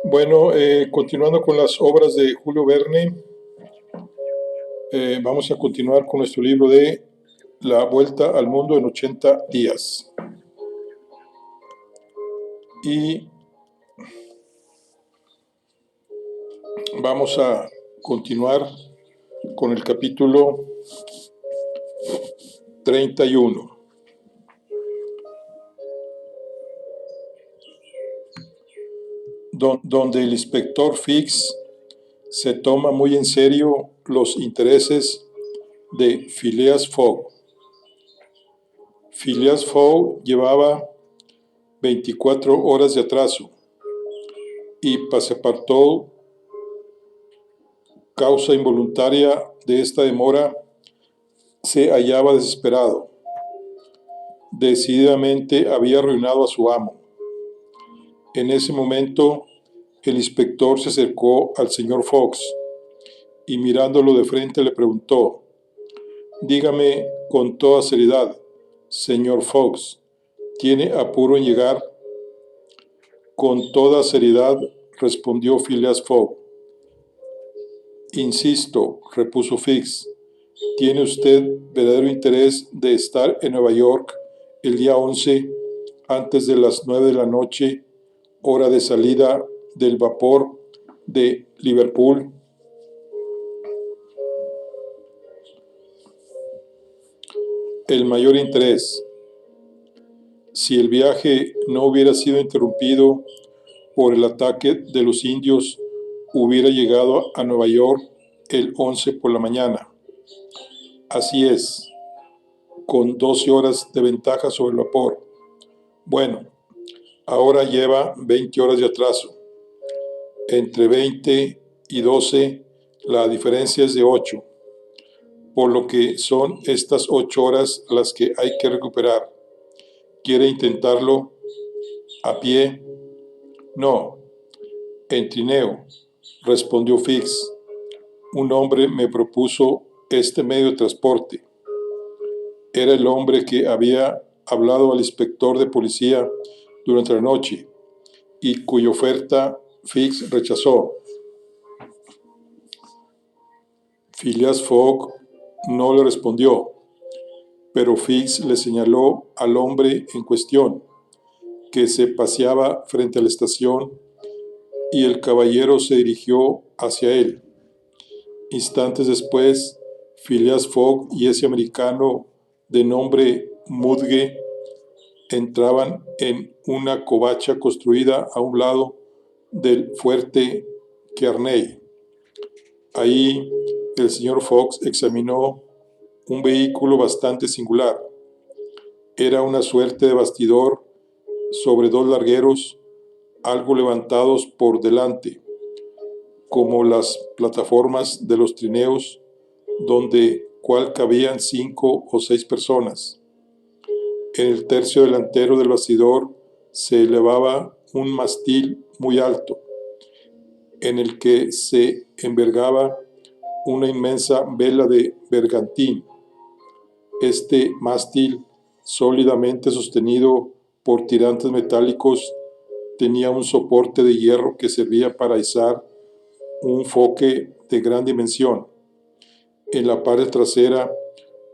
Bueno, continuando con las obras de Julio Verne, vamos a continuar con nuestro libro de La Vuelta al Mundo en 80 días. Y vamos a continuar con el capítulo 31, donde el inspector Fix se toma muy en serio los intereses de Phileas Fogg. Phileas Fogg llevaba 24 horas de atraso y Passepartout, causa involuntaria de esta demora, se hallaba desesperado. Decididamente había arruinado a su amo. En ese momento, el inspector se acercó al señor Fox y mirándolo de frente le preguntó: «Dígame con toda seriedad, señor Fox, ¿tiene apuro en llegar?» «Con toda seriedad», respondió Phileas Fogg. «Insisto», repuso Fix, «¿tiene usted verdadero interés de estar en Nueva York el día 11 antes de las 9 de la noche, hora de salida del vapor de Liverpool?» «El mayor interés. Si el viaje no hubiera sido interrumpido por el ataque de los indios, hubiera llegado a Nueva York el 11 por la mañana. Así es, con 12 horas de ventaja sobre el vapor. Bueno, ahora lleva 20 horas de atraso. Entre 20 y 12 la diferencia es de 8, por lo que son estas 8 horas las que hay que recuperar. ¿Quiere intentarlo a pie?» «No, en trineo», respondió Fix. «Un hombre me propuso este medio de transporte. Era el hombre que había hablado al inspector de policía durante la noche y cuya oferta Fix rechazó». Phileas Fogg no le respondió, pero Fix le señaló al hombre en cuestión, que se paseaba frente a la estación, y el caballero se dirigió hacia él. Instantes después, Phileas Fogg y ese americano de nombre Mudge entraban en una covacha construida a un lado del fuerte Kearney. Ahí el señor Fox examinó un vehículo bastante singular. Era una suerte de bastidor sobre dos largueros, algo levantados por delante, como las plataformas de los trineos, donde cual cabían 5 o 6 personas. En el tercio delantero del bastidor se elevaba un mástil muy alto, en el que se envergaba una inmensa vela de bergantín. Este mástil, sólidamente sostenido por tirantes metálicos, tenía un soporte de hierro que servía para izar un foque de gran dimensión. En la parte trasera,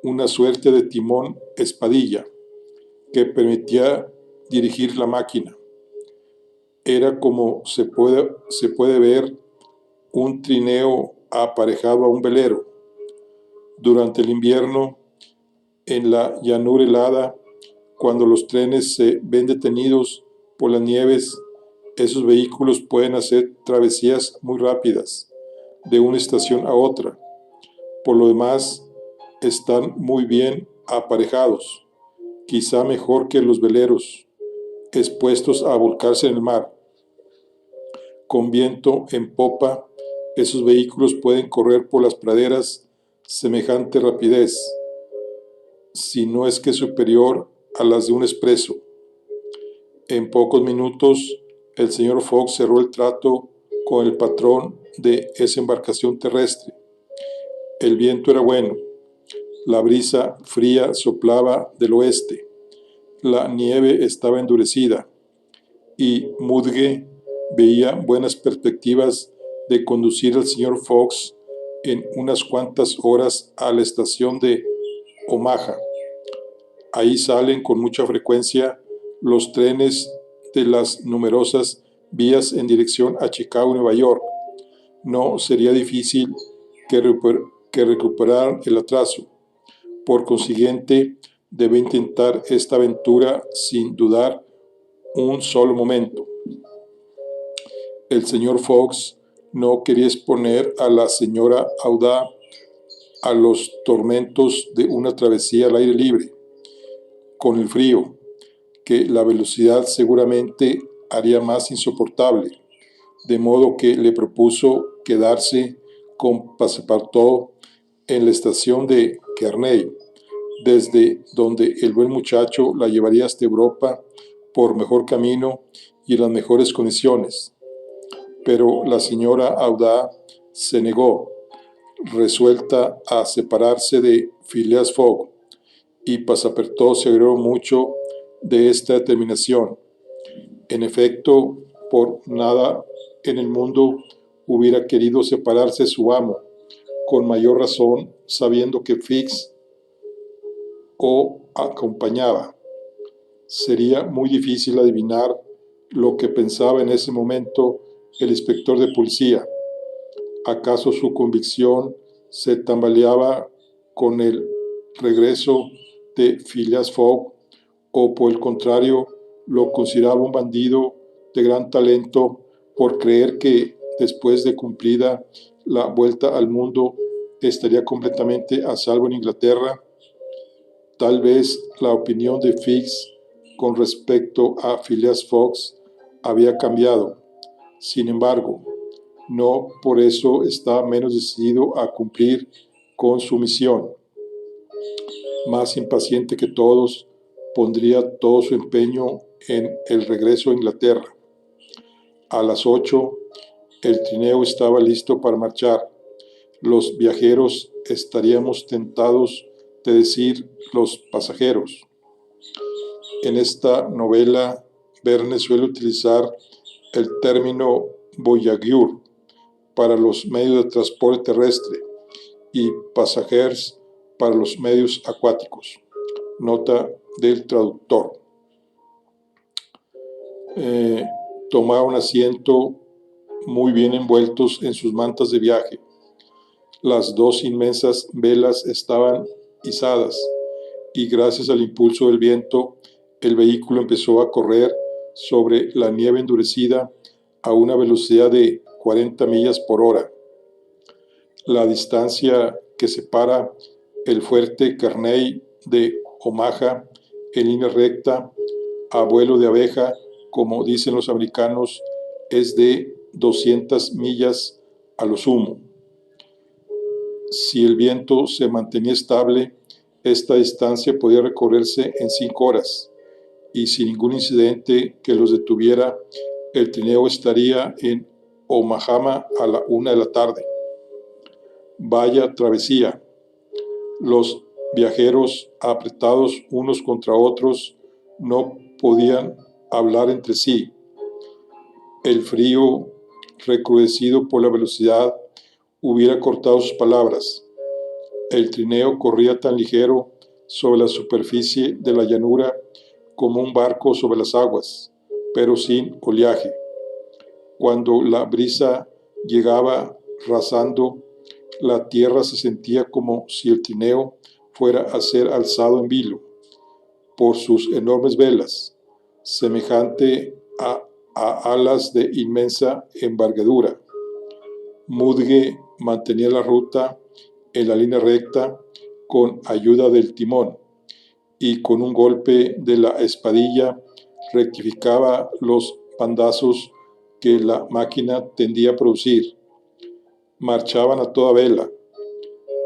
una suerte de timón espadilla que permitía dirigir la máquina. Era, como se puede ver, un trineo aparejado a un velero. Durante el invierno, en la llanura helada, cuando los trenes se ven detenidos por las nieves, esos vehículos pueden hacer travesías muy rápidas de una estación a otra. Por lo demás, están muy bien aparejados, quizá mejor que los veleros, expuestos a volcarse en el mar. Con viento en popa, esos vehículos pueden correr por las praderas semejante rapidez, si no es que superior a las de un expreso. En pocos minutos, el señor Fox cerró el trato con el patrón de esa embarcación terrestre. El viento era bueno, la brisa fría soplaba del oeste, la nieve estaba endurecida, y Mudge veía buenas perspectivas de conducir al señor Fox en unas cuantas horas a la estación de Omaha. Ahí salen con mucha frecuencia los trenes de las numerosas vías en dirección a Chicago y Nueva York. No sería difícil que recuperaran el atraso. Por consiguiente, debe intentar esta aventura sin dudar un solo momento. El señor Fox no quería exponer a la señora Aouda a los tormentos de una travesía al aire libre, con el frío, que la velocidad seguramente haría más insoportable, de modo que le propuso quedarse con Passepartout en la estación de Kearney, desde donde el buen muchacho la llevaría hasta Europa por mejor camino y en las mejores condiciones. Pero la señora Aouda se negó, resuelta a separarse de Phileas Fogg, y Passepartout se alegró mucho de esta determinación. En efecto, por nada en el mundo hubiera querido separarse de su amo, con mayor razón sabiendo que Fix o acompañaba. Sería muy difícil adivinar lo que pensaba en ese momento el inspector de policía. ¿Acaso su convicción se tambaleaba con el regreso de Phileas Fogg, o por el contrario lo consideraba un bandido de gran talento por creer que después de cumplida la vuelta al mundo estaría completamente a salvo en Inglaterra? Tal vez la opinión de Fix con respecto a Phileas Fogg había cambiado. Sin embargo, no por eso estaba menos decidido a cumplir con su misión. Más impaciente que todos, pondría todo su empeño en el regreso a Inglaterra. A las 8, el trineo estaba listo para marchar. Los viajeros, estaríamos tentados de decir los pasajeros. En esta novela, Verne suele utilizar el término voyageur para los medios de transporte terrestre y passagers para los medios acuáticos. Nota del traductor. Tomaron asiento muy bien envueltos en sus mantas de viaje. Las dos inmensas velas estaban izadas y gracias al impulso del viento, el vehículo empezó a correr sobre la nieve endurecida a una velocidad de 40 millas por hora. La distancia que separa el fuerte Kearney de Omaha en línea recta a vuelo de abeja, como dicen los americanos, es de 200 millas a lo sumo. Si el viento se mantenía estable, esta distancia podía recorrerse en 5 horas, y sin ningún incidente que los detuviera, el trineo estaría en Omaha a la 1 de la tarde. Vaya travesía. Los viajeros, apretados unos contra otros, no podían hablar entre sí. El frío, recrudecido por la velocidad, hubiera cortado sus palabras. El trineo corría tan ligero sobre la superficie de la llanura como un barco sobre las aguas, pero sin oleaje. Cuando la brisa llegaba rasando, la tierra se sentía como si el trineo fuera a ser alzado en vilo por sus enormes velas, semejante a alas de inmensa envergadura. Mudge mantenía la ruta en la línea recta con ayuda del timón, y con un golpe de la espadilla rectificaba los bandazos que la máquina tendía a producir. Marchaban a toda vela.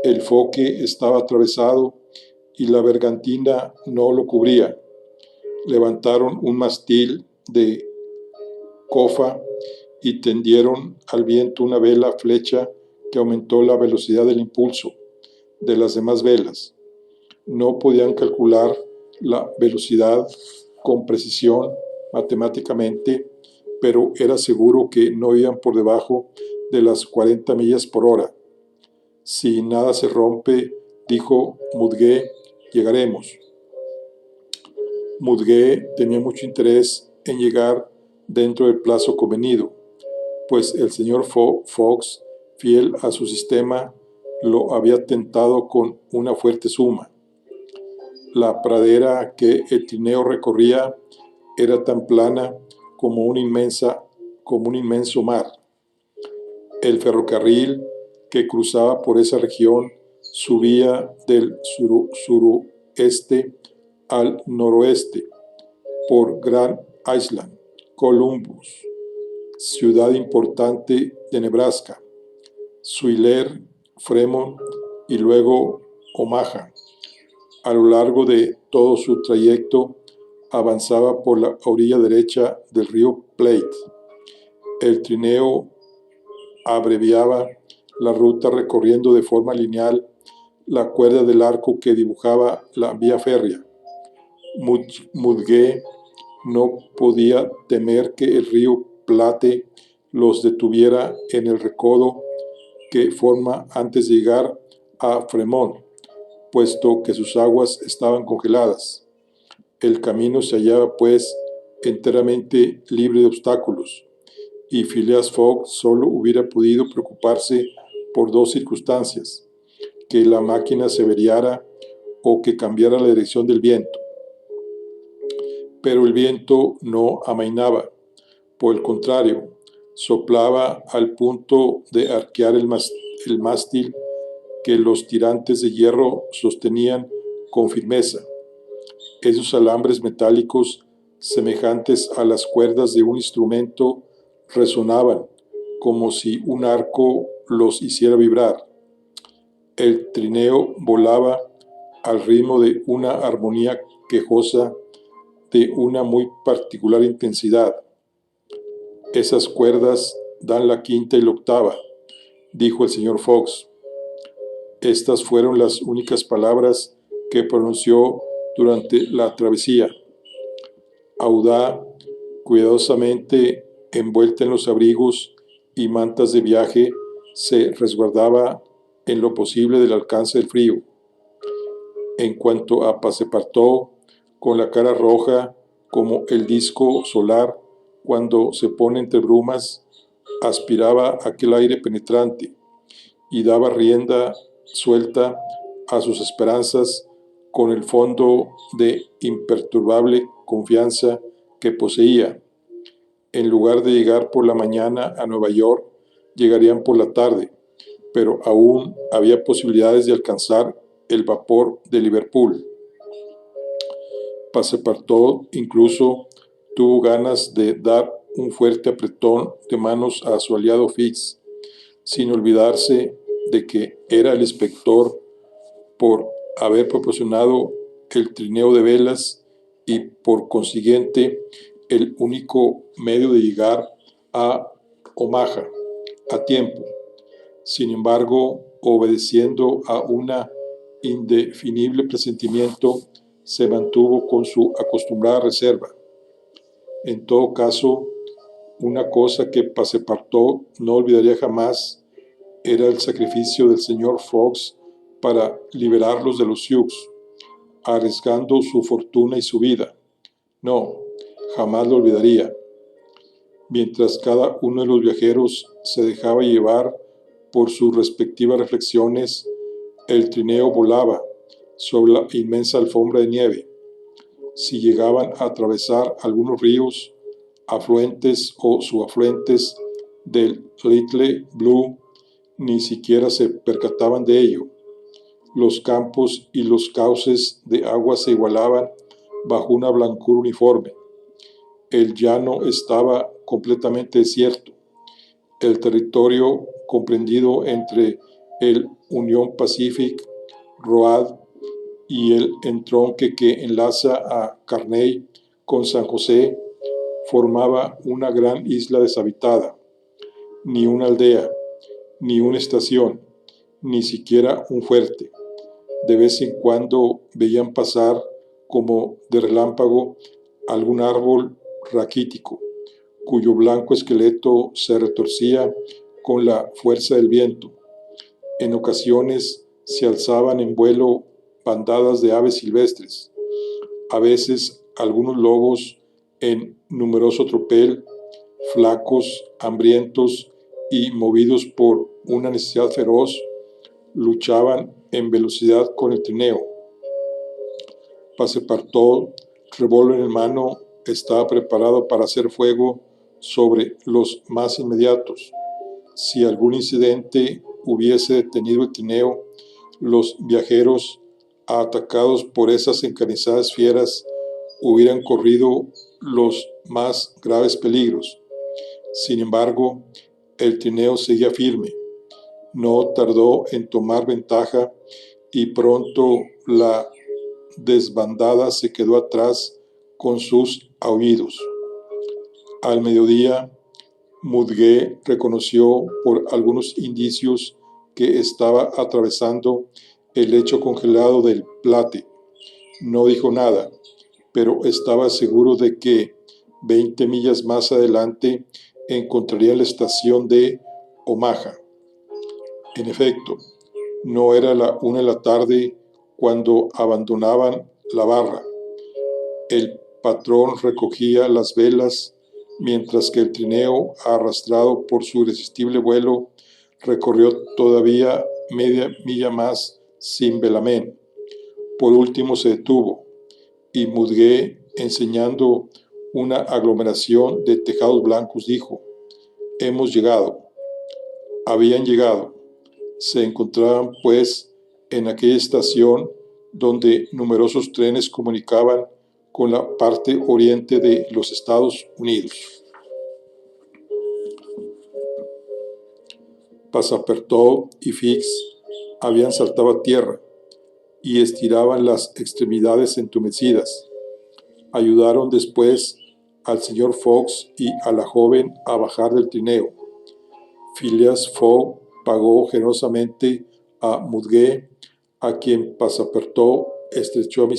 El foque estaba atravesado y la bergantina no lo cubría. Levantaron un mástil de cofa y tendieron al viento una vela flecha que aumentó la velocidad del impulso de las demás velas. No podían calcular la velocidad con precisión matemáticamente, pero era seguro que no iban por debajo de las 40 millas por hora. Si nada se rompe, dijo Mudge, llegaremos. Mudge tenía mucho interés en llegar dentro del plazo convenido, pues el señor Fox, fiel a su sistema, lo había tentado con una fuerte suma. La pradera que el trineo recorría era tan plana como un inmenso mar. El ferrocarril que cruzaba por esa región subía del suroeste al noroeste por Grand Island, Columbus, ciudad importante de Nebraska, Schuyler, Fremont y luego Omaha. A lo largo de todo su trayecto avanzaba por la orilla derecha del río Platte. El trineo abreviaba la ruta recorriendo de forma lineal la cuerda del arco que dibujaba la vía férrea. Mudge no podía temer que el río Platte los detuviera en el recodo que forma antes de llegar a Fremont, puesto que sus aguas estaban congeladas. El camino se hallaba, pues, enteramente libre de obstáculos, y Phileas Fogg solo hubiera podido preocuparse por dos circunstancias: que la máquina se averiara o que cambiara la dirección del viento. Pero el viento no amainaba, por el contrario, soplaba al punto de arquear el mástil que los tirantes de hierro sostenían con firmeza. Esos alambres metálicos, semejantes a las cuerdas de un instrumento, resonaban como si un arco los hiciera vibrar. El trineo volaba al ritmo de una armonía quejosa de una muy particular intensidad. «Esas cuerdas dan la quinta y la octava», dijo el señor Fox. Estas fueron las únicas palabras que pronunció durante la travesía. Audaz, cuidadosamente envuelta en los abrigos y mantas de viaje, se resguardaba en lo posible del alcance del frío. En cuanto a Passepartout, con la cara roja como el disco solar cuando se pone entre brumas, aspiraba aquel aire penetrante y daba rienda suelta a sus esperanzas con el fondo de imperturbable confianza que poseía. En lugar de llegar por la mañana a Nueva York, llegarían por la tarde, pero aún había posibilidades de alcanzar el vapor de Liverpool. Passepartout incluso tuvo ganas de dar un fuerte apretón de manos a su aliado Fix, sin olvidarse de que era el inspector por haber proporcionado el trineo de velas y por consiguiente el único medio de llegar a Omaha a tiempo. Sin embargo, obedeciendo a un indefinible presentimiento, se mantuvo con su acostumbrada reserva. En todo caso, una cosa que Passepartout no olvidaría jamás era el sacrificio del señor Fox para liberarlos de los Sioux, arriesgando su fortuna y su vida. No, jamás lo olvidaría. Mientras cada uno de los viajeros se dejaba llevar por sus respectivas reflexiones, el trineo volaba sobre la inmensa alfombra de nieve. Si llegaban a atravesar algunos ríos, afluentes o subafluentes del Little Blue, ni siquiera se percataban de ello. Los campos y los cauces de agua se igualaban bajo una blancura uniforme. El llano estaba completamente desierto. El territorio comprendido entre el Union Pacific Road y el entronque que enlaza a Kearney con San José formaba una gran isla deshabitada. Ni una aldea, ni una estación, ni siquiera un fuerte. De vez en cuando veían pasar, como de relámpago, algún árbol raquítico, cuyo blanco esqueleto se retorcía con la fuerza del viento. En ocasiones se alzaban en vuelo bandadas de aves silvestres, a veces algunos lobos en numeroso tropel, flacos, hambrientos y movidos por una necesidad feroz, luchaban en velocidad con el trineo. Passepartout, revólver en mano, estaba preparado para hacer fuego sobre los más inmediatos. Si algún incidente hubiese detenido el trineo, los viajeros, atacados por esas encarnizadas fieras, hubieran corrido los más graves peligros. Sin embargo, el trineo seguía firme. No tardó en tomar ventaja y pronto la desbandada se quedó atrás con sus aullidos. Al mediodía, Mudge reconoció por algunos indicios que estaba atravesando el lecho congelado del Plate. No dijo nada, pero estaba seguro de que 20 millas más adelante encontraría la estación de Omaha. En efecto, no era la 1 de la tarde cuando abandonaban la barra. El patrón recogía las velas, mientras que el trineo, arrastrado por su irresistible vuelo, recorrió todavía media milla más sin velamen. Por último se detuvo, y Mudge, enseñando una aglomeración de tejados blancos, dijo: «Hemos llegado». Habían llegado. Se encontraban, pues, en aquella estación donde numerosos trenes comunicaban con la parte oriente de los Estados Unidos. Passepartout y Fix habían saltado a tierra y estiraban las extremidades entumecidas. Ayudaron después al señor Fox y a la joven a bajar del trineo. Phileas Fogg pagó generosamente a Mudge, a quien Passepartout estrechó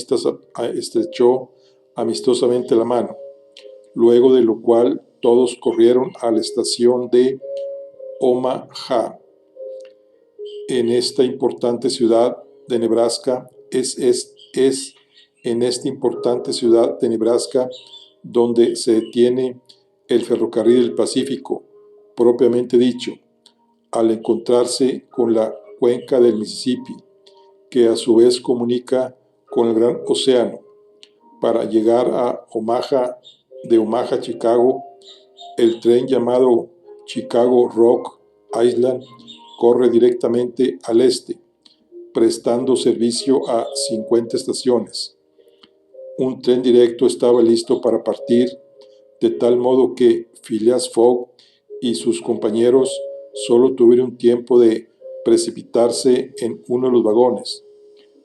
amistosamente la mano, luego de lo cual todos corrieron a la estación de Omaha. En esta importante ciudad de Nebraska en esta importante ciudad de Nebraska donde se detiene el ferrocarril del Pacífico, propiamente dicho, al encontrarse con la cuenca del Mississippi, que a su vez comunica con el Gran Océano. Para llegar a Omaha, de Omaha a Chicago, el tren llamado Chicago Rock Island corre directamente al este, prestando servicio a 50 estaciones. Un tren directo estaba listo para partir, de tal modo que Phileas Fogg y sus compañeros solo tuvieron tiempo de precipitarse en uno de los vagones.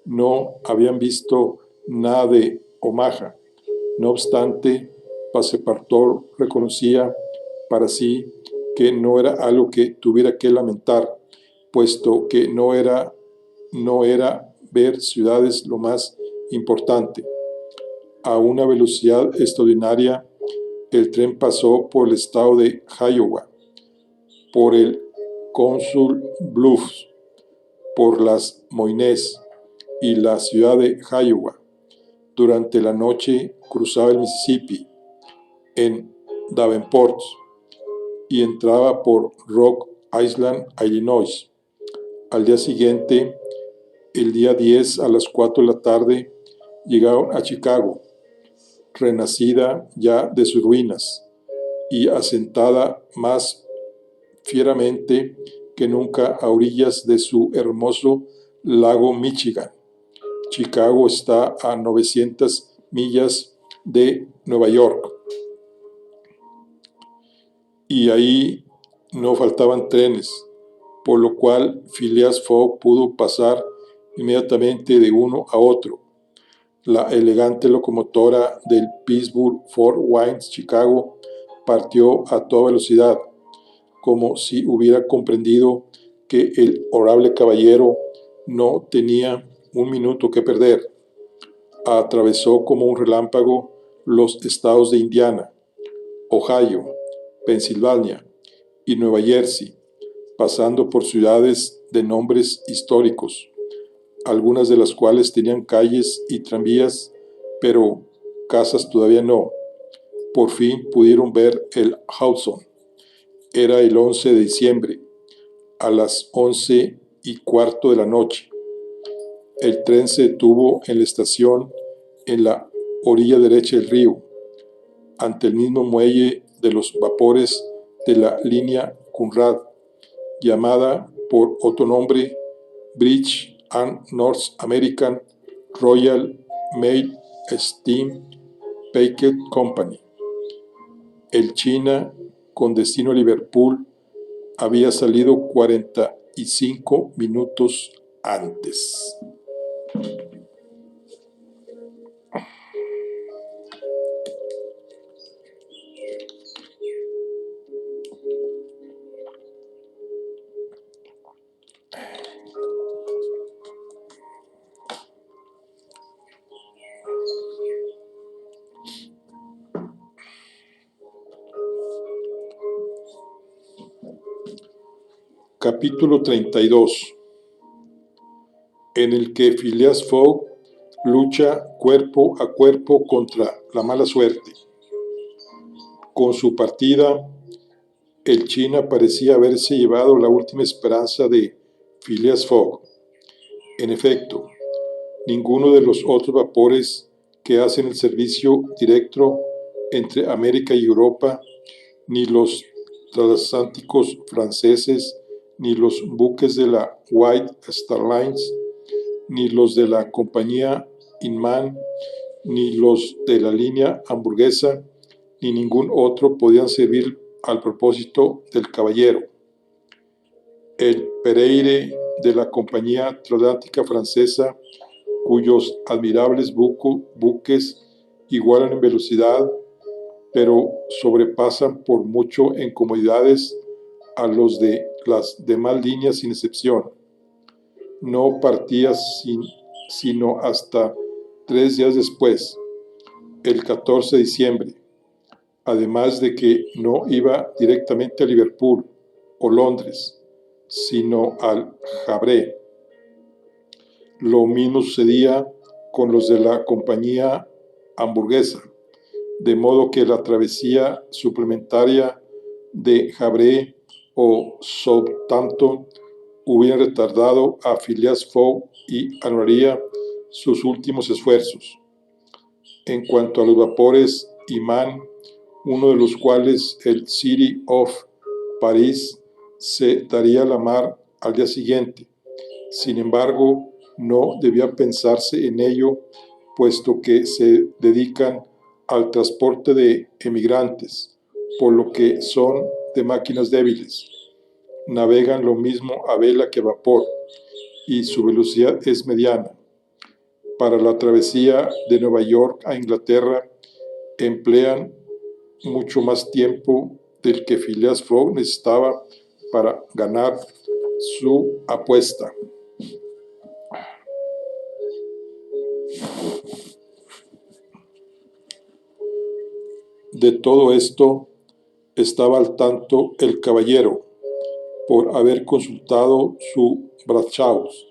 No habían visto nada de Omaha. No obstante, Passepartout reconocía para sí que no era algo que tuviera que lamentar, puesto que no era ver ciudades lo más importante. A una velocidad extraordinaria, el tren pasó por el estado de Iowa, por el Council Bluffs, por las Moines y la ciudad de Iowa. Durante la noche cruzaba el Mississippi en Davenport y entraba por Rock Island, Illinois. Al día siguiente, el día 10 a las 4 de la tarde, llegaron a Chicago, renacida ya de sus ruinas y asentada más fieramente que nunca a orillas de su hermoso lago Michigan. Chicago está a 900 millas de Nueva York, y ahí no faltaban trenes, por lo cual Phileas Fogg pudo pasar inmediatamente de uno a otro. La elegante locomotora del Pittsburgh Fort Wayne Chicago partió a toda velocidad, como si hubiera comprendido que el honorable caballero no tenía un minuto que perder. Atravesó como un relámpago los estados de Indiana, Ohio, Pensilvania y Nueva Jersey, pasando por ciudades de nombres históricos, algunas de las cuales tenían calles y tranvías, pero casas todavía no. Por fin pudieron ver el Hudson. Era el 11 de diciembre, a las 11:15 de la noche. El tren se detuvo en la estación en la orilla derecha del río, ante el mismo muelle de los vapores de la línea Conrad, llamada por otro nombre British and North American Royal Mail Steam Packet Company. El China, con destino a Liverpool, había salido 45 minutos antes. Capítulo 32, en el que Phileas Fogg lucha cuerpo a cuerpo contra la mala suerte. Con su partida, el China parecía haberse llevado la última esperanza de Phileas Fogg. En efecto, ninguno de los otros vapores que hacen el servicio directo entre América y Europa, ni los transatlánticos franceses, ni los buques de la White Star Lines, ni los de la compañía Inman, ni los de la línea hamburguesa, ni ningún otro podían servir al propósito del caballero. El Pereire de la compañía transatlántica francesa, cuyos admirables buques igualan en velocidad, pero sobrepasan por mucho en comodidades a los de las demás líneas sin excepción, no partía sino hasta 3 días después, el 14 de diciembre, además de que no iba directamente a Liverpool o Londres, sino al Havre. Lo mismo sucedía con los de la compañía hamburguesa, de modo que la travesía suplementaria de Havre o Southampton hubiera retardado a Phileas Fogg y anularía sus últimos esfuerzos. En cuanto a los vapores Imán, uno de los cuales, el City of Paris, se daría a la mar al día siguiente. Sin embargo, no debía pensarse en ello, puesto que se dedican al transporte de emigrantes, por lo que son de máquinas débiles. Navegan lo mismo a vela que a vapor, y su velocidad es mediana. Para la travesía de Nueva York a Inglaterra emplean mucho más tiempo del que Phileas Fogg necesitaba para ganar su apuesta. De todo esto estaba al tanto el caballero, por haber consultado su Bradshaw's,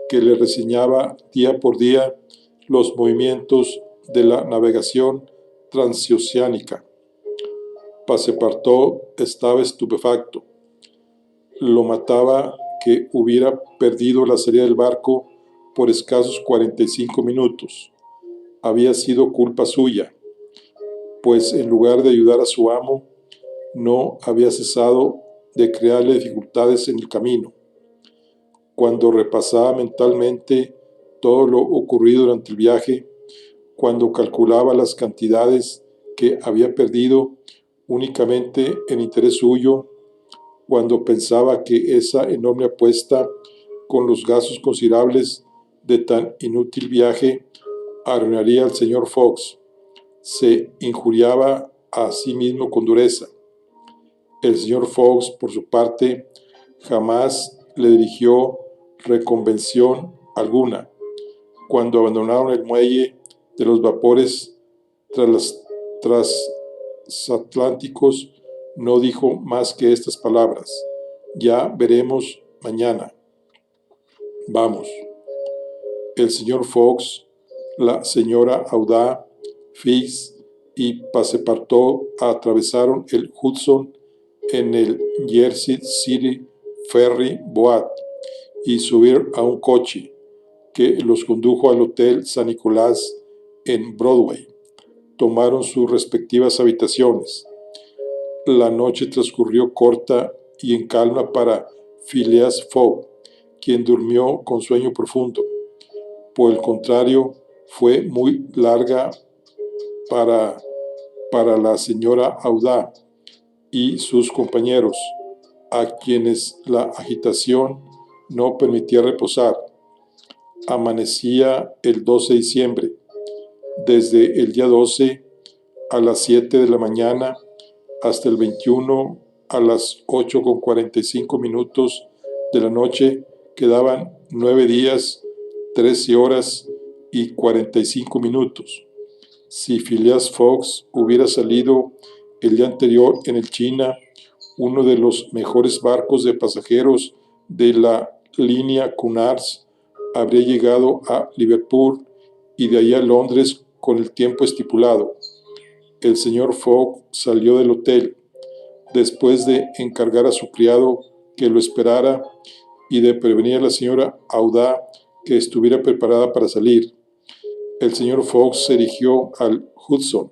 que le reseñaba día por día los movimientos de la navegación transoceánica. Passepartout estaba estupefacto. Lo mataba que hubiera perdido la salida del barco por escasos 45 minutos. Había sido culpa suya, pues en lugar de ayudar a su amo, no había cesado de crearle dificultades en el camino. Cuando repasaba mentalmente todo lo ocurrido durante el viaje, cuando calculaba las cantidades que había perdido únicamente en interés suyo, cuando pensaba que esa enorme apuesta, con los gastos considerables de tan inútil viaje, arruinaría al señor Fox, se injuriaba a sí mismo con dureza. El señor Fox, por su parte, jamás le dirigió reconvención alguna. Cuando abandonaron el muelle de los vapores transatlánticos, No dijo más que estas palabras: ya veremos mañana. Vamos. El señor Fox, la señora Audá, Fix y Passepartout atravesaron el Hudson en el Jersey City Ferry Boat y subieron a un coche que los condujo al Hotel San Nicolás en Broadway. Tomaron sus respectivas habitaciones. La noche transcurrió corta y en calma para Phileas Fogg, quien durmió con sueño profundo. Por el contrario, fue muy larga para, la señora Audá y sus compañeros, a quienes la agitación no permitía reposar. Amanecía el 12 de diciembre. Desde el día 12 a las 7 de la mañana hasta el 21 a las 8:45 de la noche quedaban 9 días, 13 horas y 45 minutos. Si Phileas Fogg hubiera salido el día anterior en el China, uno de los mejores barcos de pasajeros de la línea Cunard, habría llegado a Liverpool y de ahí a Londres con el tiempo estipulado. El señor Fogg salió del hotel, después de encargar a su criado que lo esperara y de prevenir a la señora Audá que estuviera preparada para salir. El señor Fogg se dirigió al Hudson,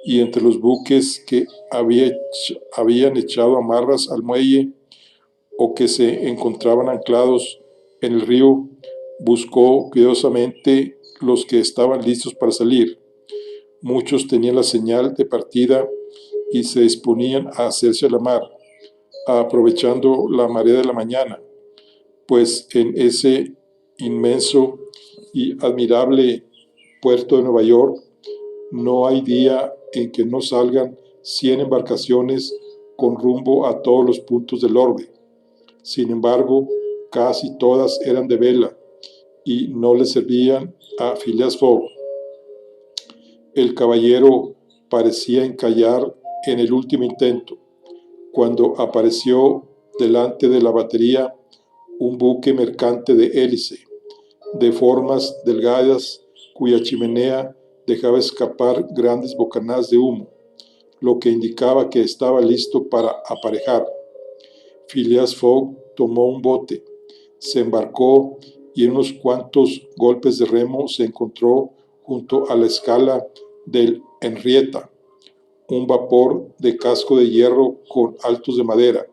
y entre los buques que habían echado amarras al muelle o que se encontraban anclados en el río, buscó cuidadosamente los que estaban listos para salir. Muchos tenían la señal de partida y se disponían a hacerse a la mar, aprovechando la marea de la mañana, pues en ese inmenso y admirable puerto de Nueva York no hay día en que no salgan 100 embarcaciones con rumbo a todos los puntos del orbe. Sin embargo, casi todas eran de vela y no le servían a Phileas Fogg. El caballero parecía encallar en el último intento, cuando apareció delante de la batería un buque mercante de hélice, de formas delgadas, cuya chimenea dejaba escapar grandes bocanadas de humo, lo que indicaba que estaba listo para aparejar. Phileas Fogg tomó un bote, se embarcó y en unos cuantos golpes de remo se encontró junto a la escala del Henrietta, un vapor de casco de hierro con altos de madera.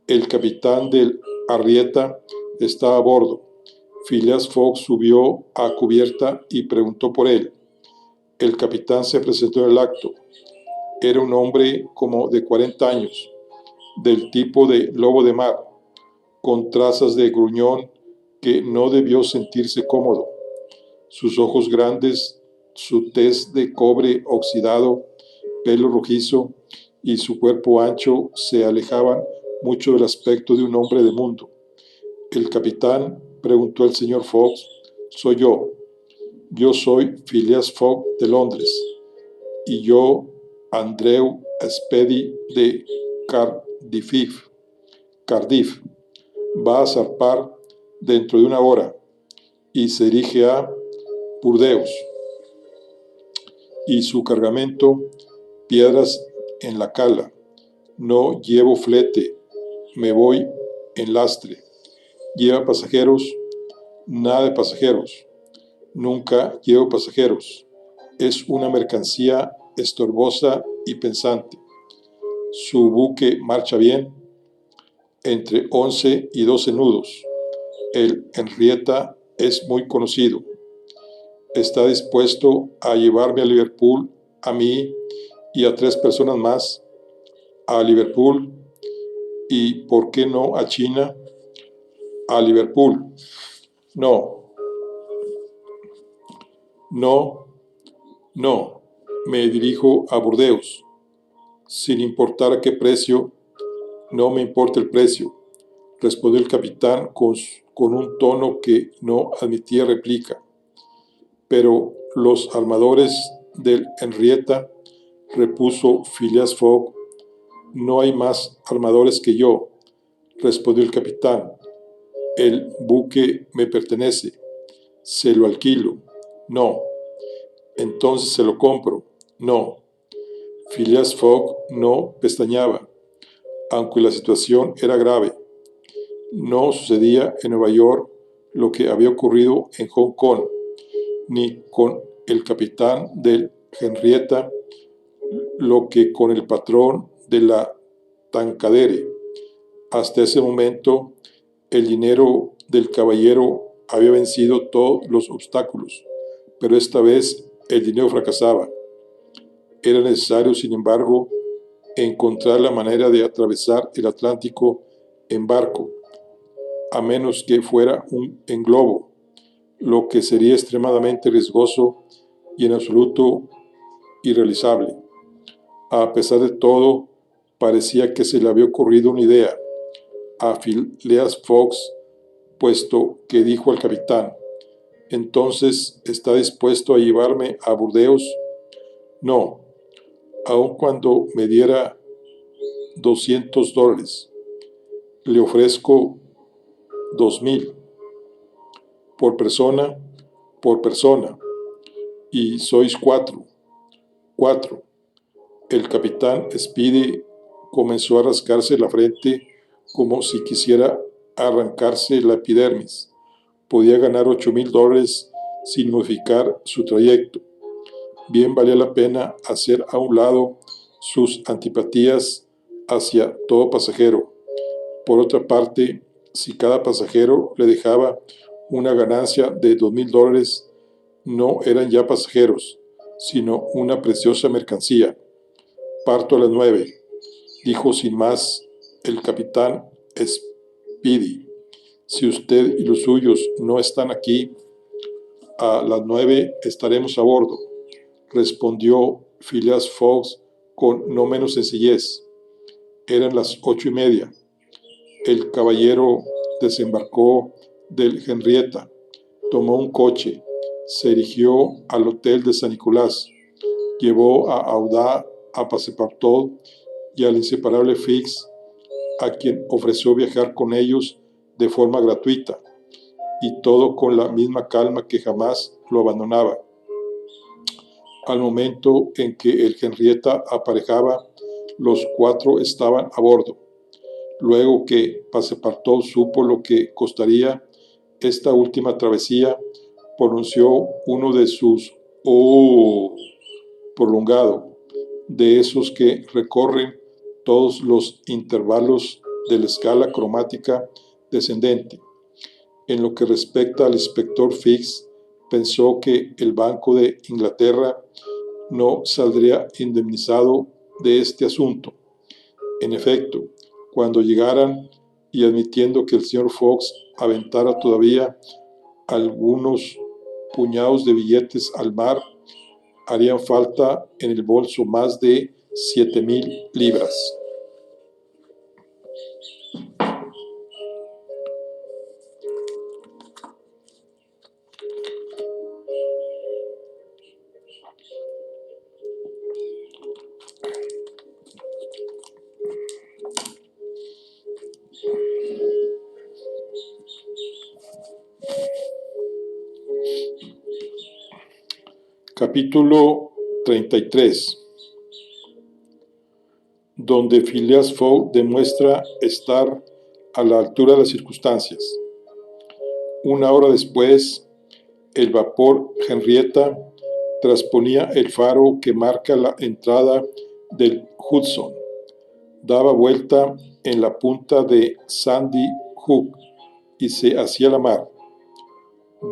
El capitán del Henrietta estaba a bordo. Phileas Fogg subió a cubierta y preguntó por él. El capitán se presentó en el acto. Era un hombre como de 40 años, del tipo de lobo de mar, con trazas de gruñón que no debió sentirse cómodo. Sus ojos grandes, su tez de cobre oxidado, pelo rojizo y su cuerpo ancho se alejaban mucho del aspecto de un hombre de mundo. El capitán preguntó al señor Fogg: «Soy yo. Yo soy Phileas Fogg de Londres. Y yo, Andrew Speedy de Cardiff. Va a zarpar dentro de una hora y se dirige a Burdeos. Y su cargamento, piedras en la cala. No llevo flete, me voy en lastre. Lleva pasajeros, nada de pasajeros. Nunca llevo pasajeros. Es una mercancía estorbosa y pensante. Su buque marcha bien, entre 11 y 12 nudos. El Henrietta es muy conocido. Está dispuesto a llevarme a Liverpool, a mí y a 3 personas más, a Liverpool y, ¿por qué no, a China? A Liverpool. No, no, no. Me dirijo a Burdeos, sin importar a qué precio. No me importa el precio, respondió el capitán con un tono que no admitía réplica. Pero los armadores del Henrietta, repuso Phileas Fogg, No hay más armadores que yo, respondió el capitán. El buque me pertenece. Se lo alquilo. No. Entonces se lo compro. No. Phileas Fogg no pestañeaba, aunque la situación era grave. No sucedía en Nueva York lo que había ocurrido en Hong Kong, ni con el capitán del Henrietta lo que con el patrón de la Tankadere. Hasta ese momento, el dinero del caballero había vencido todos los obstáculos, pero esta vez el dinero fracasaba. Era necesario, sin embargo, encontrar la manera de atravesar el Atlántico en barco, a menos que fuera en globo, lo que sería extremadamente riesgoso y en absoluto irrealizable. A pesar de todo, parecía que se le había ocurrido una idea a Phileas Fogg, puesto que dijo al capitán: «¿Entonces está dispuesto a llevarme a Burdeos?» «No, aun cuando me diera $200. Le ofrezco 2,000 por persona, y sois cuatro. Cuatro». El capitán Speedy comenzó a rascarse la frente como si quisiera arrancarse la epidermis. Podía ganar $8,000 sin modificar su trayecto. Bien valía la pena hacer a un lado sus antipatías hacia todo pasajero. Por otra parte, si cada pasajero le dejaba una ganancia de $2,000, no eran ya pasajeros, sino una preciosa mercancía. «Parto a las 9», dijo sin más el capitán Speedy. «Si usted y los suyos no están aquí, a las 9 estaremos a bordo», respondió Phileas Fogg con no menos sencillez. Eran las 8:30. El caballero desembarcó del Henrietta, tomó un coche, se dirigió al hotel de San Nicolás, llevó a Aouda, a Passepartout y al inseparable Fix, a quien ofreció viajar con ellos de forma gratuita, y todo con la misma calma que jamás lo abandonaba. Al momento en que el Henrietta aparejaba, los cuatro estaban a bordo. Luego que Passepartout supo lo que costaría esta última travesía, pronunció uno de sus «oh» prolongado, de esos que recorren todos los intervalos de la escala cromática descendente. En lo que respecta al inspector Fix, pensó que el Banco de Inglaterra no saldría indemnizado de este asunto. En efecto, cuando llegaran, y admitiendo que el señor Fogg aventara todavía algunos puñados de billetes al mar, harían falta en el bolso más de 7,000 libras. Capítulo 33, donde Phileas Fogg demuestra estar a la altura de las circunstancias. Una hora después, el vapor Henrietta trasponía el faro que marca la entrada del Hudson, daba vuelta en la punta de Sandy Hook y se hacía la mar.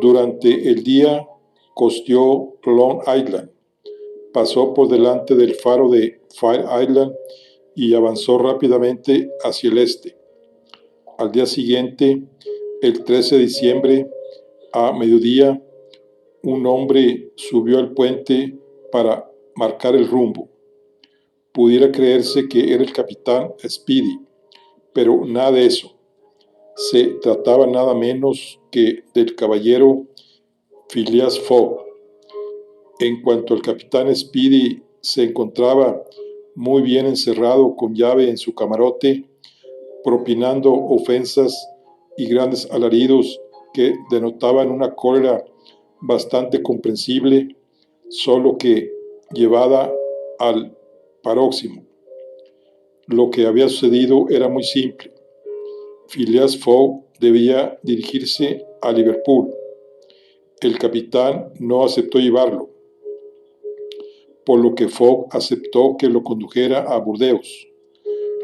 Durante el día costeó Long Island, pasó por delante del faro de Fire Island y avanzó rápidamente hacia el este. Al día siguiente, el 13 de diciembre, a mediodía, un hombre subió al puente para marcar el rumbo. Pudiera creerse que era el capitán Speedy, pero nada de eso. Se trataba nada menos que del caballero Phileas Fogg. En cuanto el capitán Speedy se encontraba muy bien encerrado con llave en su camarote, propinando ofensas y grandes alaridos que denotaban una cólera bastante comprensible, solo que llevada al paróximo. Lo que había sucedido era muy simple. Phileas Fogg debía dirigirse a Liverpool. El capitán no aceptó llevarlo, por lo que Fogg aceptó que lo condujera a Burdeos.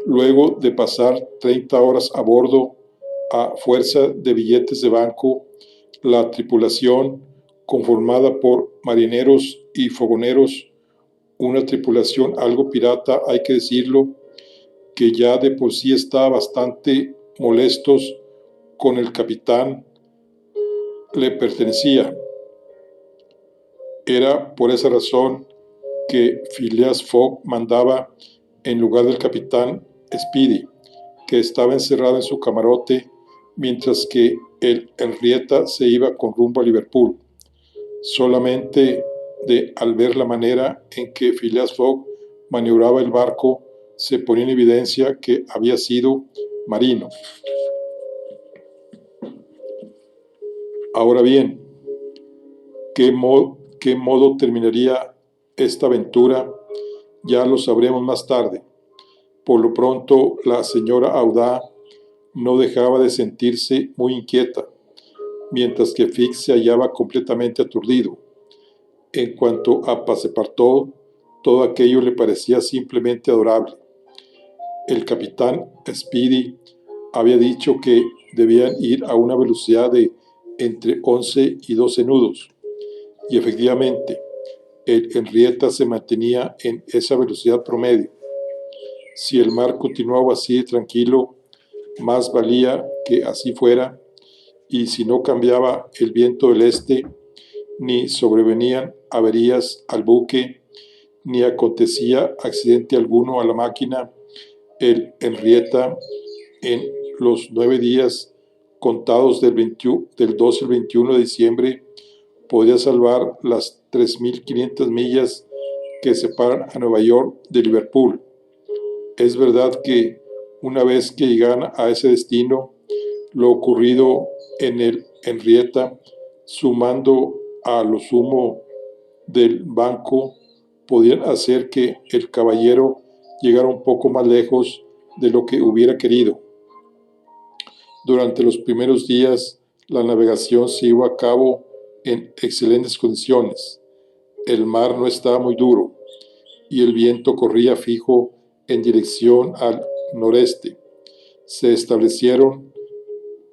Luego de pasar 30 horas a bordo a fuerza de billetes de banco, la tripulación, conformada por marineros y fogoneros, una tripulación algo pirata, hay que decirlo, que ya de por sí estaba bastante molestos con el capitán, le pertenecía. Era por esa razón que Phileas Fogg mandaba en lugar del capitán Speedy, que estaba encerrado en su camarote, mientras que el Henrietta se iba con rumbo a Liverpool. Solamente al ver la manera en que Phileas Fogg maniobraba el barco, se ponía en evidencia que había sido marino. Ahora bien, ¿qué modo terminaría esta aventura? Ya lo sabremos más tarde. Por lo pronto, la señora Aouda no dejaba de sentirse muy inquieta, mientras que Fix se hallaba completamente aturdido. En cuanto a Passepartout, todo aquello le parecía simplemente adorable. El capitán Speedy había dicho que debían ir a una velocidad de entre 11 y 12 nudos, y efectivamente, el Henrietta se mantenía en esa velocidad promedio. Si el mar continuaba así de tranquilo, más valía que así fuera, y si no cambiaba el viento del este, ni sobrevenían averías al buque, ni acontecía accidente alguno a la máquina, el Henrietta, en los 9 días contados del 12 al 21 de diciembre, podía salvar las 3.500 millas que separan a Nueva York de Liverpool. Es verdad que una vez que llegaran a ese destino, lo ocurrido en el Henrietta, sumando a lo sumo del banco, podían hacer que el caballero llegara un poco más lejos de lo que hubiera querido. Durante los primeros días, la navegación se llevó a cabo en excelentes condiciones. El mar no estaba muy duro y el viento corría fijo en dirección al noreste. Se establecieron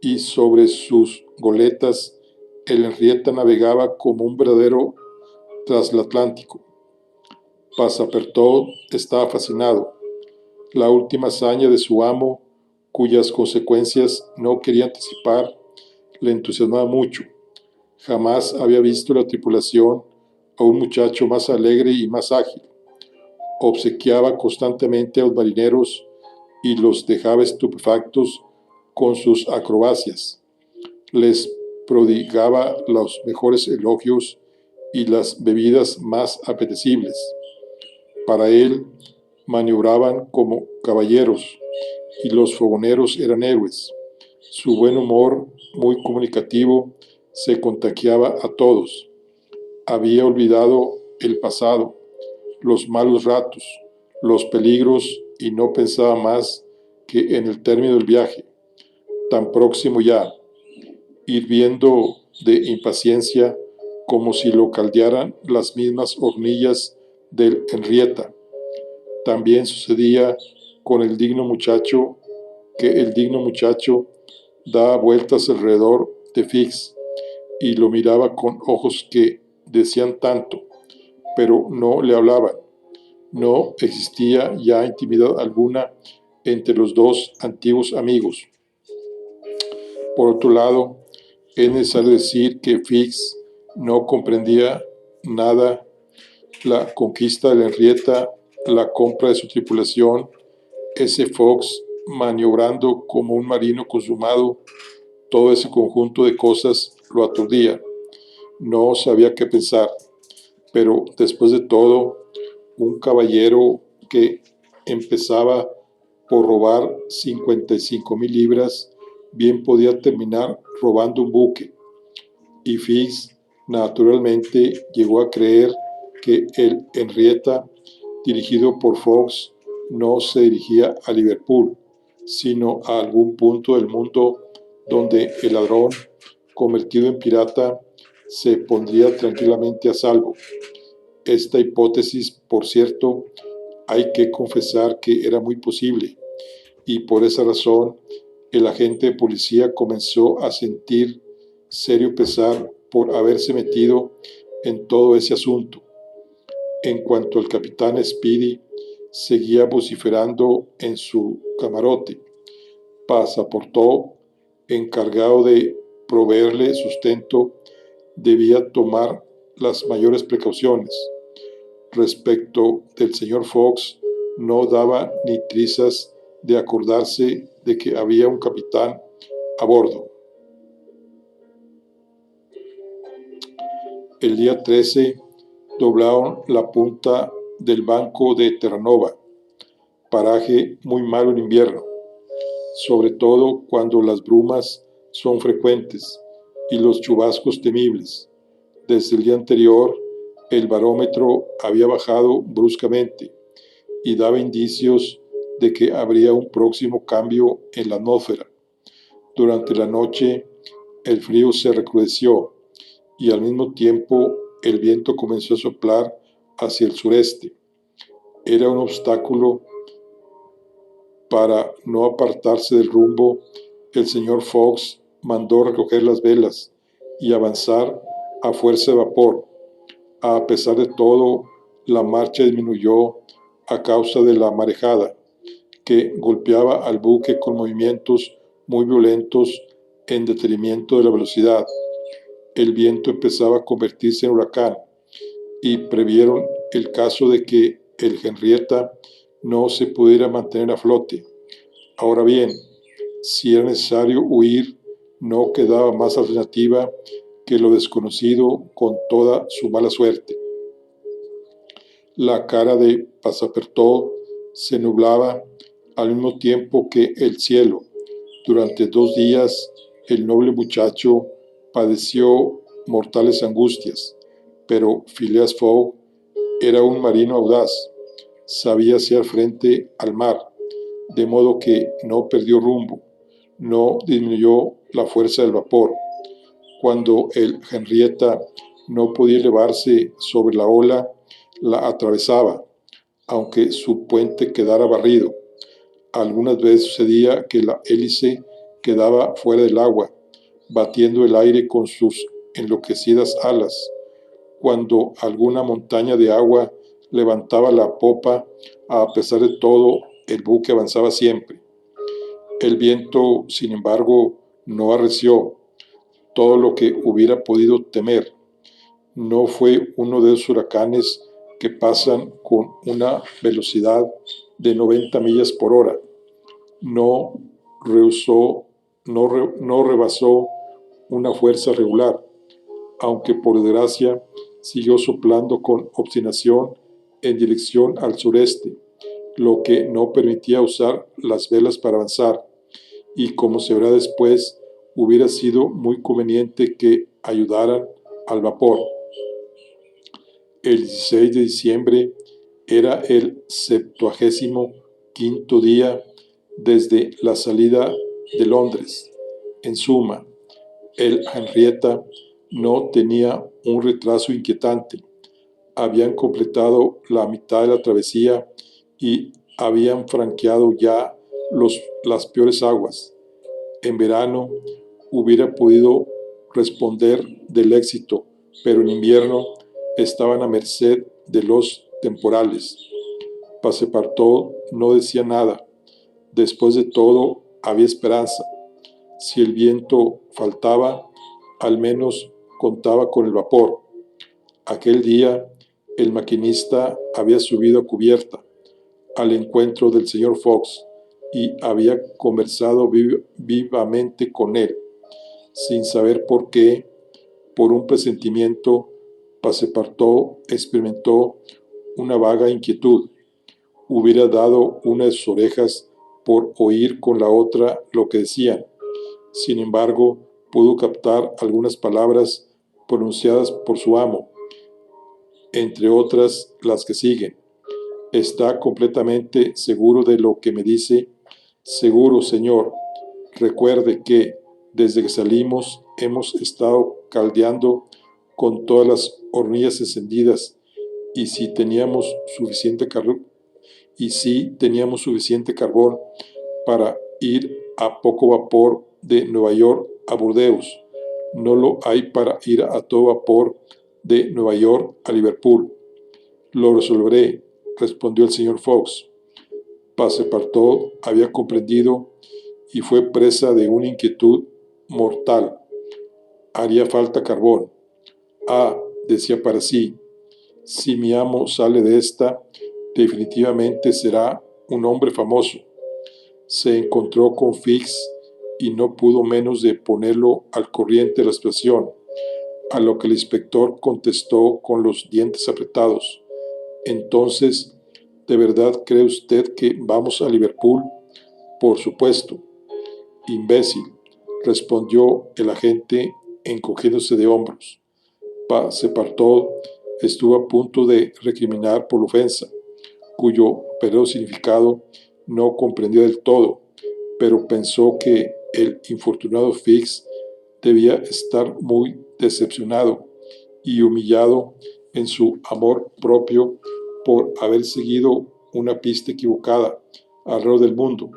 y sobre sus goletas el Henrietta navegaba como un verdadero transatlántico. Passepartout estaba fascinado. La última hazaña de su amo, cuyas consecuencias no quería anticipar, le entusiasmaba mucho. Jamás había visto la tripulación a un muchacho más alegre y más ágil. Obsequiaba constantemente a los marineros y los dejaba estupefactos con sus acrobacias. Les prodigaba los mejores elogios y las bebidas más apetecibles. Para él, maniobraban como caballeros y los fogoneros eran héroes. Su buen humor, muy comunicativo, se contagiaba a todos. Había olvidado el pasado, los malos ratos, los peligros y no pensaba más que en el término del viaje, tan próximo ya, hirviendo de impaciencia como si lo caldearan las mismas hornillas del Henrietta. También sucedía con el digno muchacho que el digno muchacho daba vueltas alrededor de Fix y lo miraba con ojos que decían tanto, pero no le hablaban. No existía ya intimidad alguna entre los dos antiguos amigos. Por otro lado, es necesario decir que Fix no comprendía nada la conquista de la Henrietta, la compra de su tripulación, ese Fox maniobrando como un marino consumado. Todo ese conjunto de cosas lo aturdía. No sabía qué pensar, pero después de todo, un caballero que empezaba por robar 55,000 libras, bien podía terminar robando un buque. Y Fix naturalmente llegó a creer que el Henrietta, dirigido por Fox, no se dirigía a Liverpool, sino a algún punto del mundo donde el ladrón, convertido en pirata, se pondría tranquilamente a salvo. Esta hipótesis, por cierto, hay que confesar que era muy posible, y por esa razón el agente de policía comenzó a sentir serio pesar por haberse metido en todo ese asunto. En cuanto al capitán Speedy, seguía vociferando en su camarote. Passepartout, encargado de proveerle sustento, debía tomar las mayores precauciones. Respecto del señor Fox, no daba ni trizas de acordarse de que había un capitán a bordo. El día 13 doblaron la punta del banco de Terranova, paraje muy malo en invierno, sobre todo cuando las brumas son frecuentes y los chubascos temibles. Desde el día anterior, el barómetro había bajado bruscamente y daba indicios de que habría un próximo cambio en la atmósfera. Durante la noche, el frío se recrudeció y al mismo tiempo el viento comenzó a soplar hacia el sureste. Era un obstáculo para no apartarse del rumbo. El señor Fox mandó recoger las velas y avanzar a fuerza de vapor. A pesar de todo, la marcha disminuyó a causa de la marejada, que golpeaba al buque con movimientos muy violentos en detrimento de la velocidad. El viento empezaba a convertirse en huracán y previeron el caso de que el Henrietta no se pudiera mantener a flote. Ahora bien, si era necesario huir, no quedaba más alternativa que lo desconocido con toda su mala suerte. La cara de Passepartout se nublaba al mismo tiempo que el cielo. Durante 2 días el noble muchacho padeció mortales angustias, pero Phileas Fogg era un marino audaz, sabía hacer frente al mar, de modo que no perdió rumbo, no disminuyó la fuerza del vapor. Cuando el Henrietta no podía elevarse sobre la ola, la atravesaba, aunque su puente quedara barrido. Algunas veces sucedía que la hélice quedaba fuera del agua, batiendo el aire con sus enloquecidas alas. Cuando alguna montaña de agua levantaba la popa, a pesar de todo, el buque avanzaba siempre. El viento, sin embargo, no arreció todo lo que hubiera podido temer. No fue uno de esos huracanes que pasan con una velocidad de 90 millas por hora. No rebasó una fuerza regular, aunque por desgracia siguió soplando con obstinación en dirección al sureste, lo que no permitía usar las velas para avanzar, y como se verá después, hubiera sido muy conveniente que ayudaran al vapor. El 16 de diciembre era el 75º día desde la salida de Londres. En suma, el Henrietta no tenía un retraso inquietante. Habían completado la mitad de la travesía y habían franqueado ya las peores aguas. En verano hubiera podido responder del éxito, pero en invierno estaban a merced de los temporales. Passepartout no decía nada. Después de todo, había esperanza. Si el viento faltaba, al menos contaba con el vapor. Aquel día, el maquinista había subido a cubierta al encuentro del señor Fox y había conversado vivamente con él. Sin saber por qué, por un presentimiento, Passepartout experimentó una vaga inquietud. hubiera dado una de sus orejas por oír con la otra lo que decían. Sin embargo, pudo captar algunas palabras pronunciadas por su amo, entre otras las que siguen. ¿Está completamente seguro de lo que me dice? Seguro, señor. Recuerde que desde que salimos hemos estado caldeando con todas las hornillas encendidas y si teníamos suficiente carbón para ir a poco vapor de Nueva York a Burdeos. No lo hay para ir a todo vapor de Nueva York a Liverpool. Lo resolveré, respondió el señor Fox. Passepartout había comprendido y fue presa de una inquietud mortal. Haría falta carbón. Ah, decía para sí, si mi amo sale de esta, definitivamente será un hombre famoso. Se encontró con Fix y no pudo menos de ponerlo al corriente de la situación, a lo que el inspector contestó con los dientes apretados. Entonces, ¿de verdad cree usted que vamos a Liverpool? Por supuesto. Imbécil, respondió el agente encogiéndose de hombros. Passepartout estuvo a punto de recriminar por la ofensa, cuyo verdadero significado no comprendió del todo, pero pensó que el infortunado Fix debía estar muy decepcionado y humillado en su amor propio por haber seguido una pista equivocada alrededor del mundo,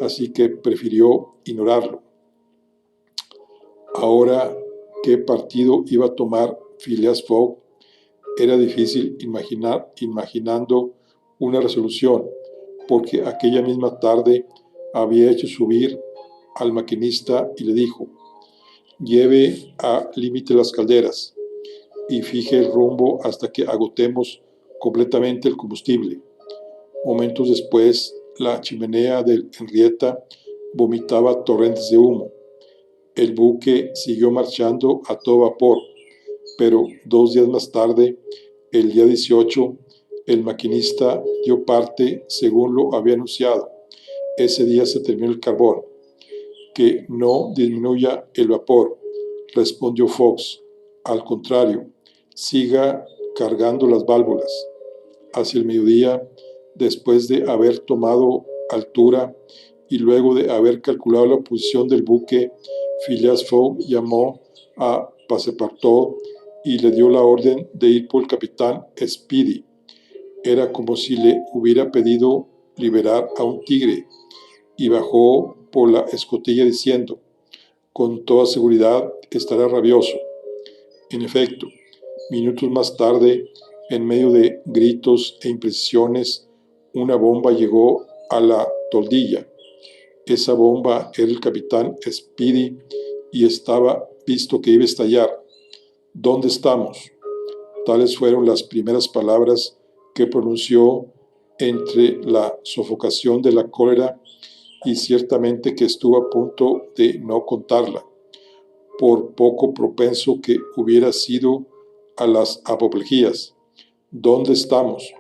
así que prefirió ignorarlo. Ahora, ¿qué partido iba a tomar Phileas Fogg? Era difícil imaginando una resolución, porque aquella misma tarde había hecho subir al maquinista y le dijo: lleve a límite las calderas y fije el rumbo hasta que agotemos completamente el combustible. Momentos después, la chimenea del Henrietta vomitaba torrentes de humo. El buque siguió marchando a todo vapor, pero 2 días más tarde, el día 18, el maquinista dio parte según lo había anunciado. Ese día se terminó el carbón. Que no disminuya el vapor, respondió Fox. Al contrario, siga cargando las válvulas. Hacia el mediodía, después de haber tomado altura y luego de haber calculado la posición del buque, Phileas Fogg llamó a Passepartout y le dio la orden de ir por el capitán Speedy. Era como si le hubiera pedido liberar a un tigre, y bajó por la escotilla diciendo: con toda seguridad estará rabioso. En efecto, minutos más tarde, en medio de gritos e imprecisiones, una bomba llegó a la toldilla. Esa bomba era el capitán Speedy y estaba visto que iba a estallar. ¿Dónde estamos? Tales fueron las primeras palabras que pronunció entre la sofocación de la cólera, y ciertamente que estuvo a punto de no contarla, por poco propenso que hubiera sido a las apoplejías. ¿Dónde estamos?,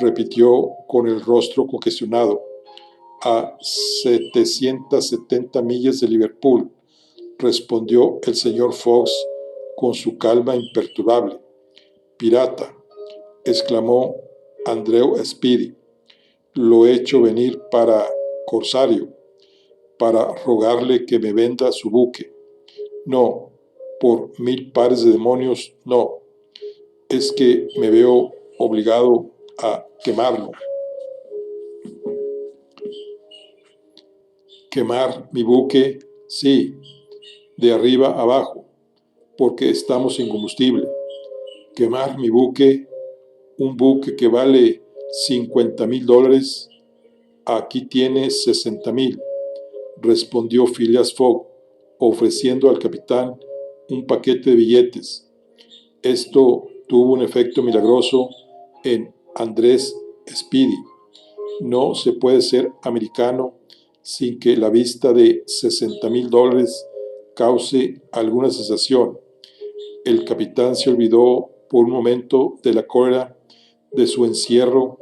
repitió con el rostro congestionado. A 770 millas de Liverpool, respondió el señor Fox con su calma imperturbable. Pirata, exclamó Andrew Speedy, lo he hecho venir para corsario, para rogarle que me venda su buque. No, por 1000 pares de demonios, no. Es que me veo obligado a quemarlo. Quemar mi buque, sí, de arriba abajo, porque estamos sin combustible. Quemar mi buque, un buque que vale $50,000, aquí tiene 60,000, respondió Phileas Fogg, ofreciendo al capitán un paquete de billetes. Esto tuvo un efecto milagroso en Andrés Speedy. No se puede ser americano sin que la vista de $60,000 cause alguna sensación. El capitán se olvidó por un momento de la cólera, de su encierro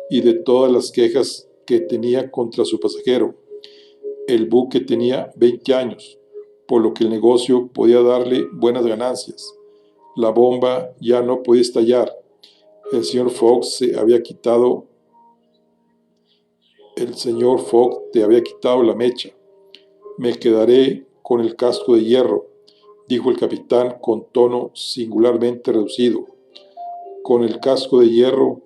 y de todas las quejas que tenía contra su pasajero. El buque tenía 20 años, por lo que el negocio podía darle buenas ganancias. La bomba ya no podía estallar. El señor Fogg te había quitado la mecha. Me quedaré con el casco de hierro, dijo el capitán con tono singularmente reducido. Con el casco de hierro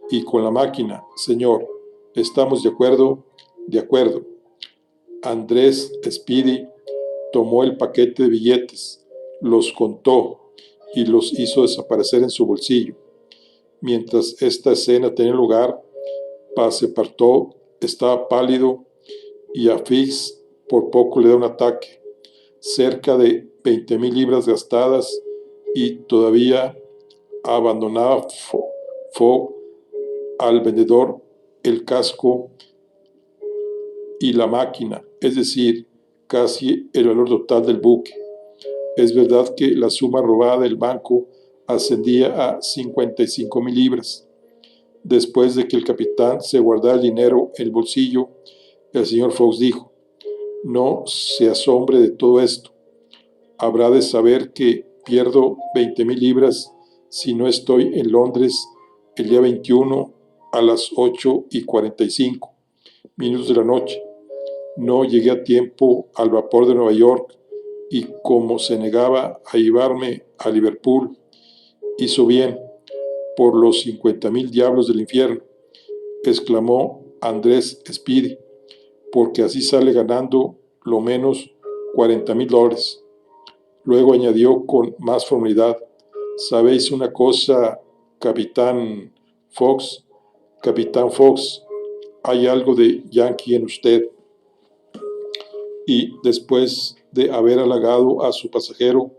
y con la máquina, señor. ¿Estamos de acuerdo? De acuerdo. Andrés Speedy tomó el paquete de billetes, los contó y los hizo desaparecer en su bolsillo. Mientras esta escena tenía lugar, Passepartout estaba pálido y a Fix por poco le da un ataque. Cerca de 20,000 libras gastadas y todavía abandonaba Fogg al vendedor el casco y la máquina, es decir, casi el valor total del buque. Es verdad que la suma robada del banco ascendía a 55,000 libras. Después de que el capitán se guardara el dinero en el bolsillo, el señor Fogg dijo: no se asombre de todo esto. Habrá de saber que pierdo 20,000 libras si no estoy en Londres el día 21 a las 8:45 de la noche. No llegué a tiempo al vapor de Nueva York y como se negaba a llevarme a Liverpool, hizo bien, por los 50,000 diablos del infierno, exclamó Andrés Speedy, porque así sale ganando lo menos 40,000 dólares. Luego añadió con más formalidad: ¿sabéis una cosa, Capitán Fox? Capitán Fox, hay algo de yankee en usted. Y después de haber halagado a su pasajero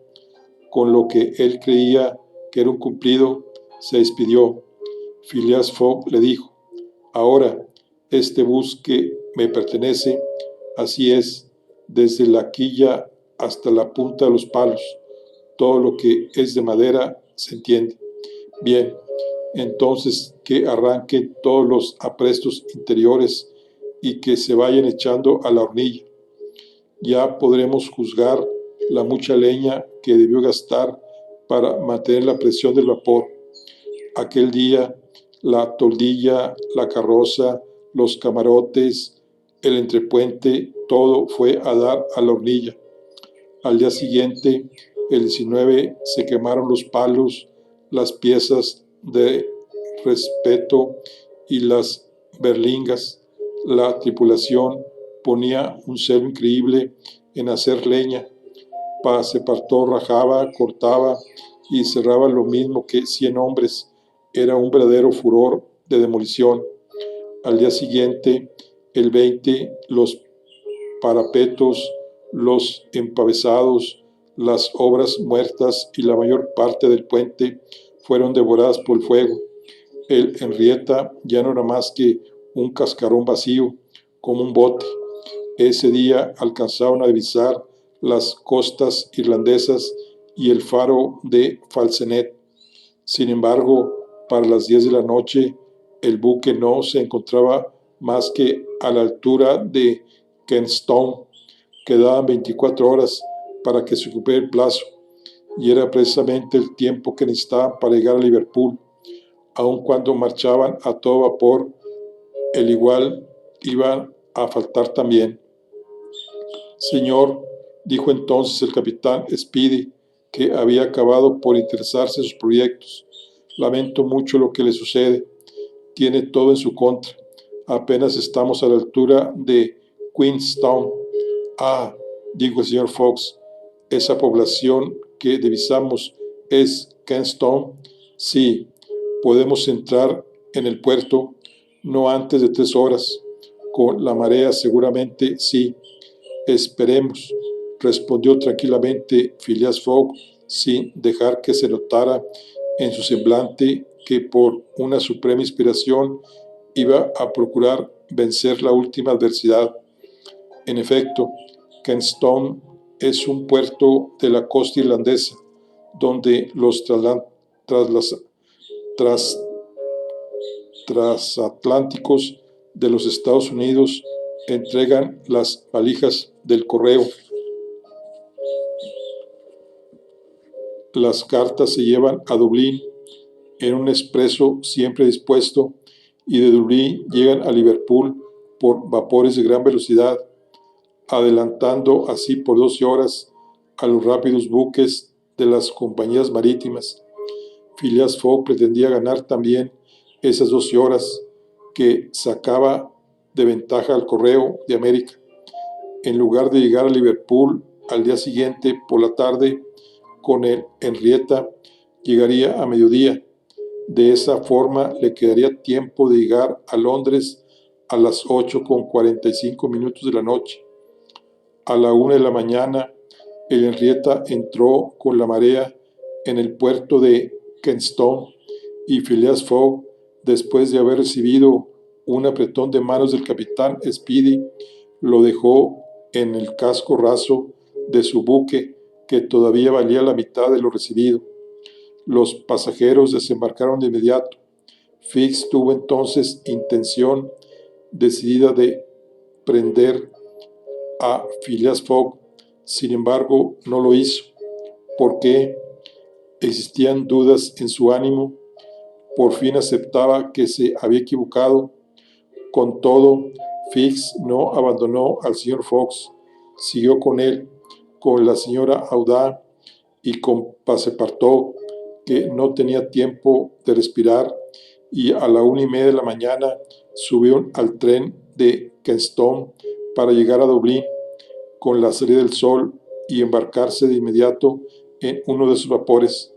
con lo que él creía que era un cumplido, se despidió. Phileas Fogg le dijo: ahora, este buque me pertenece, así es, desde la quilla hasta la punta de los palos. Todo lo que es de madera se entiende. Bien, entonces que arranquen todos los aprestos interiores y que se vayan echando a la hornilla. Ya podremos juzgar la mucha leña que debió gastar para mantener la presión del vapor. Aquel día, la toldilla, la carroza, los camarotes, el entrepuente, todo fue a dar a la hornilla. Al día siguiente, el 19, se quemaron los palos, las piezas de respeto y las berlingas. La tripulación ponía un celo increíble en hacer leña. Passepartout rajaba, cortaba y cerraba lo mismo que 100 hombres. Era un verdadero furor de demolición. Al día siguiente, el 20, los parapetos, los empavesados, las obras muertas y la mayor parte del puente fueron devoradas por el fuego. El Henrietta ya no era más que un cascarón vacío, como un bote. Ese día alcanzaron a divisar las costas irlandesas y el faro de Falsenet. Sin embargo, para las 10 de la noche, el buque no se encontraba más que a la altura de Queenstown. Quedaban 24 horas para que se cumpliera el plazo, y era precisamente el tiempo que necesitaban para llegar a Liverpool. Aun cuando marchaban a todo vapor, el igual iba a faltar también. Señor, dijo entonces el capitán Speedy, que había acabado por interesarse en sus proyectos, lamento mucho lo que le sucede. Tiene todo en su contra. Apenas estamos a la altura de Queenstown. Ah, dijo el señor Fox, ¿esa población que divisamos es Queenstown? Sí, podemos entrar en el puerto no antes de 3 horas. Con la marea seguramente sí. Esperemos, respondió tranquilamente Phileas Fogg, sin dejar que se notara en su semblante que por una suprema inspiración iba a procurar vencer la última adversidad. En efecto, Queenstown es un puerto de la costa irlandesa, donde los transatlánticos de los Estados Unidos entregan las valijas del correo. Las cartas se llevan a Dublín en un expreso siempre dispuesto y de Dublín llegan a Liverpool por vapores de gran velocidad, adelantando así por 12 horas a los rápidos buques de las compañías marítimas. Phileas Fogg pretendía ganar también esas 12 horas que sacaba de ventaja al correo de América. En lugar de llegar a Liverpool al día siguiente por la tarde con el Henrietta, llegaría a mediodía. De esa forma le quedaría tiempo de llegar a Londres a las 8:45 de la noche. A la 1 de la mañana, el Henrietta entró con la marea en el puerto de Kensington y Phileas Fogg, después de haber recibido un apretón de manos del capitán Speedy, lo dejó en el casco raso de su buque, que todavía valía la mitad de lo recibido. Los pasajeros desembarcaron de inmediato. Fix tuvo entonces intención decidida de prender a Phileas Fogg. Sin embargo, no lo hizo, porque existían dudas en su ánimo. Por fin aceptaba que se había equivocado. Con todo, Fix no abandonó al señor Fox, siguió con él, con la señora Audá y con Passepartout, que no tenía tiempo de respirar, y a la 1:30 de la mañana subió al tren de Kensington para llegar a Dublín con la salida del sol y embarcarse de inmediato en uno de sus vapores,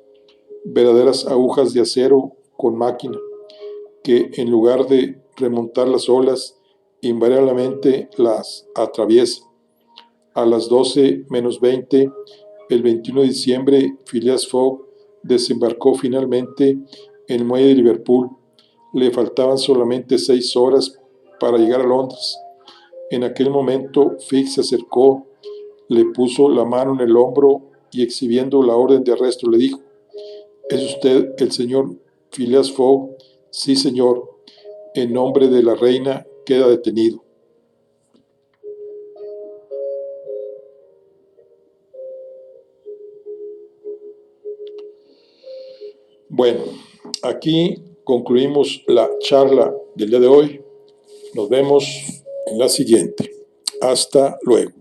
verdaderas agujas de acero con máquina, que en lugar de remontar las olas, invariablemente las atraviesa. A las 12:20, el 21 de diciembre, Phileas Fogg desembarcó finalmente en el muelle de Liverpool. Le faltaban solamente 6 horas para llegar a Londres. En aquel momento, Fix se acercó, le puso la mano en el hombro y, exhibiendo la orden de arresto, le dijo: ¿Es usted el señor Phileas Fogg? Sí, señor. En nombre de la reina, queda detenido. Bueno, aquí concluimos la charla del día de hoy. Nos vemos en la siguiente. Hasta luego.